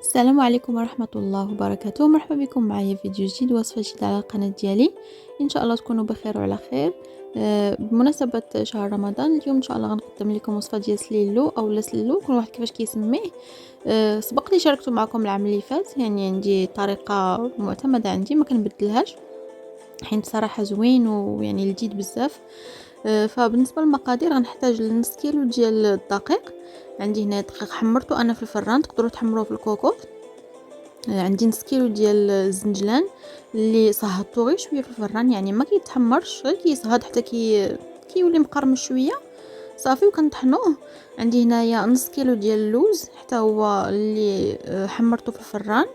السلام عليكم ورحمة الله وبركاته. مرحبا بكم معايا فيديو جديد، وصفة جديدة على القناة ديالي. ان شاء الله تكونوا بخير وعلى خير. بمناسبة شهر رمضان اليوم ان شاء الله غنقدم لكم وصفة ديال سليلو او سلو، كل واحد كيفاش كيسميه. سبق لي شاركته معكم العام اللي فات، يعني عندي طريقة معتمدة عندي ما كنبدلهاش، حيت صراحة زوين ويعني لذيذ بزاف. فبالنسبه للمقادير غنحتاج نص كيلو ديال الدقيق. عندي هنا دقيق حمرته انا في الفران، تقدروا تحمروه في الكوكوط. عندي نص كيلو ديال الزنجلان اللي صهدته غير شويه في الفران، يعني ما كيتحمرش، غير كيصهد حتى كيولي مقرمش شويه صافي وكنطحنوه. عندي هنايا نص كيلو ديال اللوز حتى هو اللي حمرته في الفران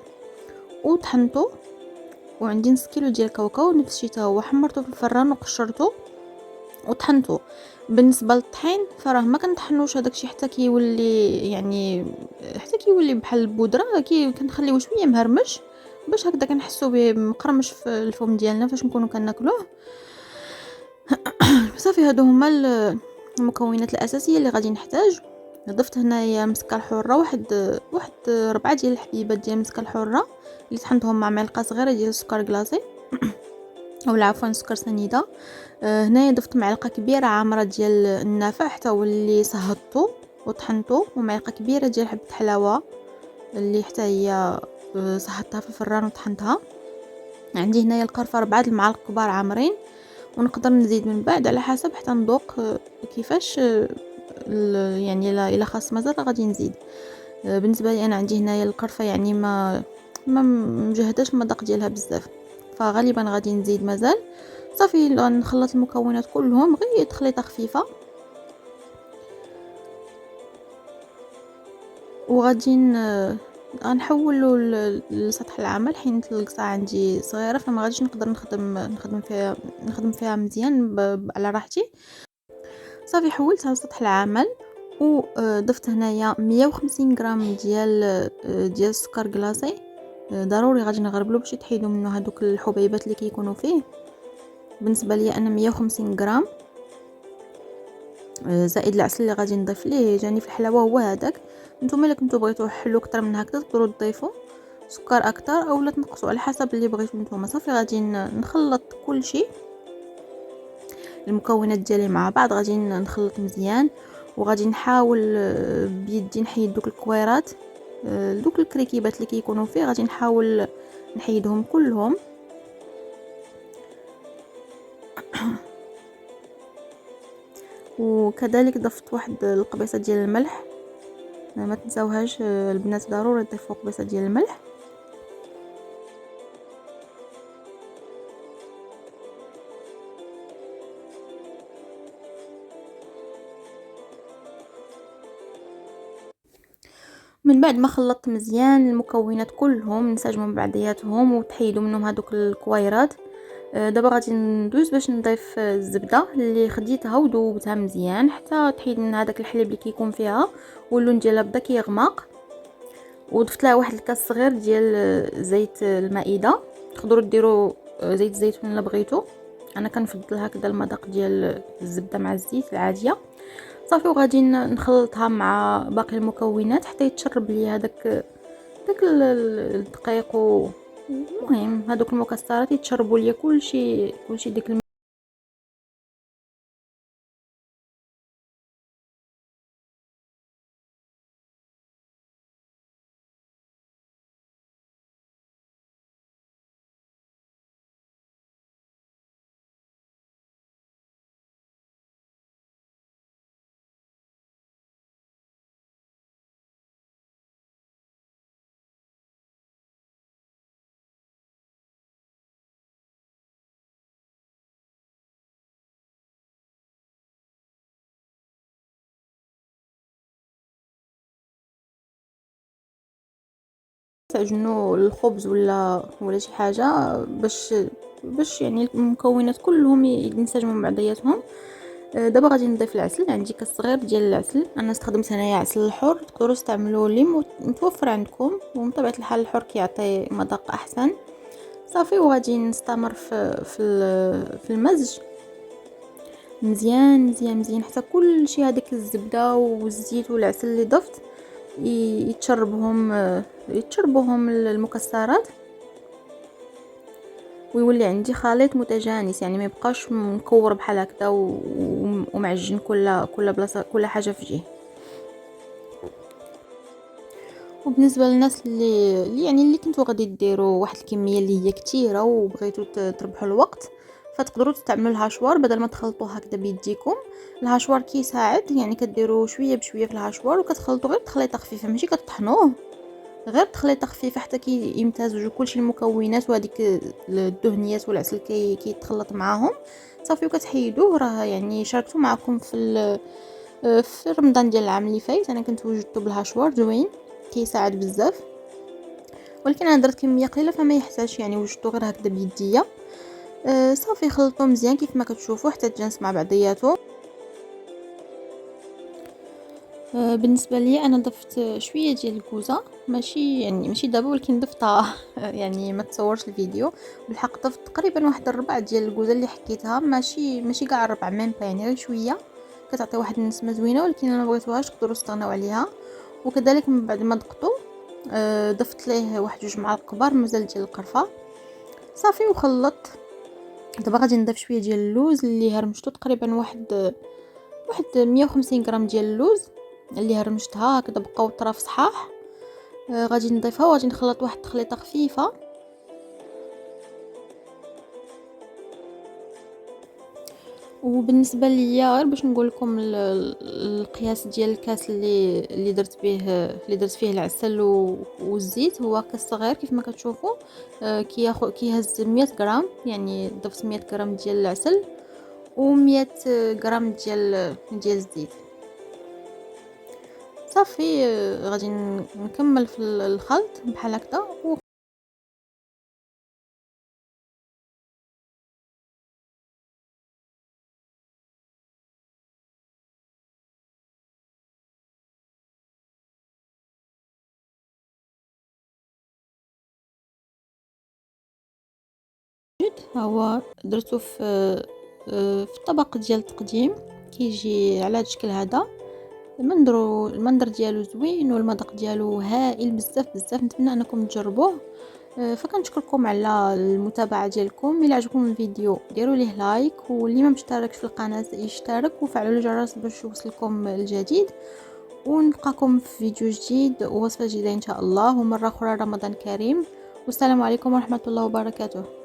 وطحنته. وعندي نص كيلو ديال الكاوكاو نفس الشيء حتى هو حمرته في الفران وقشرته وطحنته. بالنسبه للطحين فراه ما كنطحنوش هداكشي حتى كيولي، يعني حتى كيولي بحال البودره، كنخليوه شويه مهرمش باش هكذا كنحسوا به مقرمش في الفم ديالنا فاش نكونوا كناكلوه. صافي هادو هما المكونات الاساسيه اللي غادي نحتاج. ضفت هنايا مسكه الحره، واحد 4 ديال الحبيبات ديال مسكه الحره اللي طحنتهم مع معلقه صغيره ديال السكر كلاصي او عفوا سكر سنيده. هنايا ضفت معلقه كبيره عامره ديال النافع حتى هو اللي صهدته وطحنته، ومعلقه كبيره ديال حبه حلاوه اللي حتى هي صهدتها في الفران وطحنتها. عندي هنايا القرفه 4 المعالق كبار عامرين، ونقدر نزيد من بعد على حسب حتى نذوق كيفاش. يعني الا خاص مزال غادي نزيد. بالنسبه لي انا عندي هنايا القرفه يعني ما مجهداش المذاق ديالها بزاف، فغالبا غادي نزيد مازال. صافي نخلط المكونات كلهم غير تخليطه خفيفه، وغادي غنحولو لسطح العمل حيت القصعه عندي صغيره، فما غاديش نقدر نخدم فيها مزيان على راحتي. صافي حولتها لسطح العمل وضفت هنايا 150 غرام ديال السكر كلاصي. ضروري غادي نغربلو باش يتحيدوا منه هذوك الحبيبات اللي كيكونوا فيه. بالنسبه لي انا 150 غرام، زائد العسل اللي غادي نضيف ليه. جاني في الحلاوه هو هذاك. نتوما الا كنتو بغيتوه حلو اكثر من هكذا تقدروا تضيفوا سكر اكثر اولا تنقصوا على حسب اللي بغيتو نتوما. صافي غادي نخلط كل شيء، المكونات ديالي مع بعض غادي نخلط مزيان، وغادي نحاول بيدي نحيد دوك الكويرات، دوك الكريكيبات اللي كيكونوا فيه غادي نحاول نحيدهم كلهم. وكذلك ضفت واحد القبيصه ديال الملح، ما تنساوهاش البنات، ضروري تضيفوا قبيصه ديال الملح. من بعد ما خلطت مزيان المكونات كلهم انسجموا بعضياتهم وتحيدوا منهم هذوك الكويرات، دابا غادي ندوز باش نضيف الزبده اللي خديتها وذوبتها مزيان حتى تحيد من هذاك الحليب اللي كيكون فيها واللون ديالها بدا كيغمق. وضفت لها واحد الكاس صغير ديال زيت المائده، تقدروا ديروا زيت الزيتون الا بغيتو، انا كنفضل هكذا المذاق ديال الزبده مع الزيت العاديه. صافي وغادي نخلطها مع باقي المكونات حتى يتشرب لي داك الدقيق المهم هذوك المكسرات يتشربوا لي كلشي ديك تعجنوا الخبز ولا شي حاجه باش يعني المكونات كلهم ينسجموا مع بعضياتهم. دابا غادي نضيف العسل. عندي كاس صغير ديال العسل، انا استخدمت هنايا عسل الحر، تقدروا تستعملوا اللي متوفر عندكم، ومن طبيعه الحال الحر كيعطي مذاق احسن. صافي وغادي نستمر في المزج مزيان مزيان مزيان حتى كل شيء، هذيك الزبده والزيت والعسل اللي ضفت يتشربوهم المكسرات، ويولي عندي خليط متجانس، يعني ما يبقاش مكور بحال هكذا ومعجن كل بلاصه، كل حاجه في جهه. وبالنسبه للناس اللي كنتو غادي ديروا واحد الكميه اللي هي كتيره وبغيتوا تربحوا الوقت، فتقدروا تستعملوا الهاشوار بدل ما تخلطوه هكذا بيديكم. الهاشوار كيساعد، يعني كديروا شويه بشويه في الهاشوار وكتخلطوا غير تخليطه خفيفه، ماشي كتطحنوه، غير تخليطه خفيفه حتى يمتزجوا كلشي المكونات وهذيك الدهنيات والعسل كيتخلط معاهم صافي، وكتحيدوه. راه يعني شاركته معكم في رمضان ديال العام اللي فايت، انا كنت وجدته بالهاشوار زوين كيساعد بزاف، ولكن انا درت كميه قليله فما يحتاجش، يعني وجدته غير هكذا بيديا. صافي خلطته مزيان كيف ما كتشوفوا حتى تجانس مع بعضياته. بالنسبه لي انا ضفت شويه ديال الكوزه، ماشي دابا، ولكن ضفتها يعني ما تصورش الفيديو. بالحق ضفت تقريبا واحد الربع ديال الكوزه اللي حكيتها، ماشي كاع الربع ميم با، يعني غير شويه كتعطي واحد النسمه زوينه، ولكن انا بغيتوهاش تقدروا تستغناو عليها. وكذلك من بعد ما دقته ضفت ليه واحد جوج معالق كبار مازال ديال القرفه صافي وخلطت. دابا غادي نضيف شويه ديال اللوز اللي هرمشته، تقريبا واحد 150 غرام ديال اللوز اللي هرمشتها هكذا بقاو طراف صحاح. غادي نضيفها وغادي نخلط واحد التخليطه خفيفه. وبالنسبه ليا غير باش نقول لكم القياس ديال الكاس اللي درت فيه العسل والزيت، هو كاس صغير كيف ما كتشوفوا. كيهز 100 غرام، يعني ضفت 100 غرام ديال العسل و100 غرام ديال الزيت صافي. غادي نكمل في الخلط بحال هكذا. هو درتو في الطبق ديال التقديم، كيجي على هذا الشكل هذا. المنظر ديالو زوين والمذاق ديالو هائل بزاف بزاف، نتمنى انكم تجربوه. فكنشكركم على المتابعه ديالكم. الى عجبكم الفيديو ديروا ليه لايك، واللي ما مشتركش في القناه يشترك وفعلوا الجرس باش يوصلكم الجديد. ونلقاكم في فيديو جديد ووصفه جديده ان شاء الله، ومره اخرى رمضان كريم، والسلام عليكم ورحمه الله وبركاته.